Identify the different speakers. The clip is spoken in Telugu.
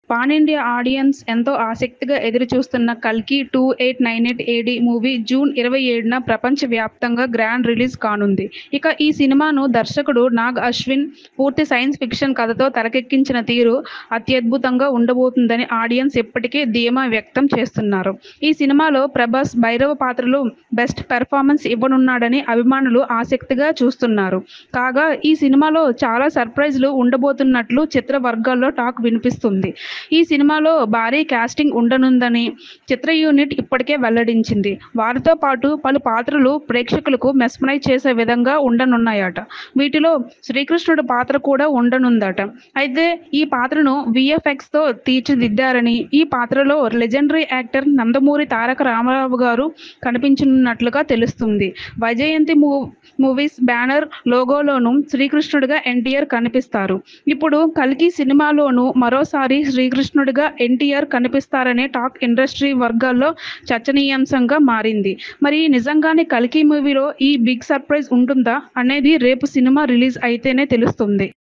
Speaker 1: పాన్ ఇండియా ఆడియన్స్ ఎంతో ఆసక్తిగా ఎదురుచూస్తున్న 'కల్కి 2898 ఏడీ' మూవీ జూన్ 27న ప్రపంచవ్యాప్తంగా గ్రాండ్ రిలీజ్ కానుంది. ఇక ఈ సినిమాను దర్శకుడు నాగ్ అశ్విన్ పూర్తి సైన్స్ ఫిక్షన్ కథతో తెరకెక్కించిన తీరు అత్యద్భుతంగా ఉండబోతుందని ఆడియన్స్ ఇప్పటికే ధీమా వ్యక్తం చేస్తున్నారు. ఈ సినిమాలో ప్రభాస్ భైరవ పాత్రలో బెస్ట్ పెర్ఫార్మెన్స్ ఇవ్వనున్నాడని అభిమానులు ఆసక్తిగా చూస్తున్నారు. కాగా ఈ సినిమాలో చాలా సర్ప్రైజ్లు ఉండబోతున్నట్లు చిత్ర వర్గాల్లో టాక్ వినిపిస్తుంది. ఈ సినిమాలో భారీ కాస్టింగ్ ఉండనుందని చిత్ర యూనిట్ ఇప్పటికే వెల్లడించింది. వారితో పాటు పలు పాత్రలు ప్రేక్షకులకు మెస్మరైజ్ చేసే విధంగా ఉండనున్నాయట. వీటిలో శ్రీకృష్ణుడి పాత్ర కూడా ఉండనుందట. అయితే ఈ పాత్రను వీఎఫ్ఎక్స్తో తీర్చిదిద్దారని, ఈ పాత్రలో లెజెండరీ యాక్టర్ నందమూరి తారక రామారావు గారు కనిపించనున్నట్లుగా తెలుస్తుంది. వైజయంతి మూవీస్ బ్యానర్ లోగోలోనూ శ్రీకృష్ణుడిగా ఎన్టీఆర్ కనిపిస్తారు. ఇప్పుడు కల్కి సినిమాలోనూ మరోసారి శ్రీకృష్ణుడిగా ఎన్టీఆర్ కనిపిస్తారనే టాక్ ఇండస్ట్రీ వర్గాల్లో చర్చనీయాంశంగా మారింది. మరి నిజంగానే కల్కి మూవీలో ఈ బిగ్ సర్ప్రైజ్ ఉంటుందా అనేది రేపు సినిమా రిలీజ్ అయితేనే తెలుస్తుంది.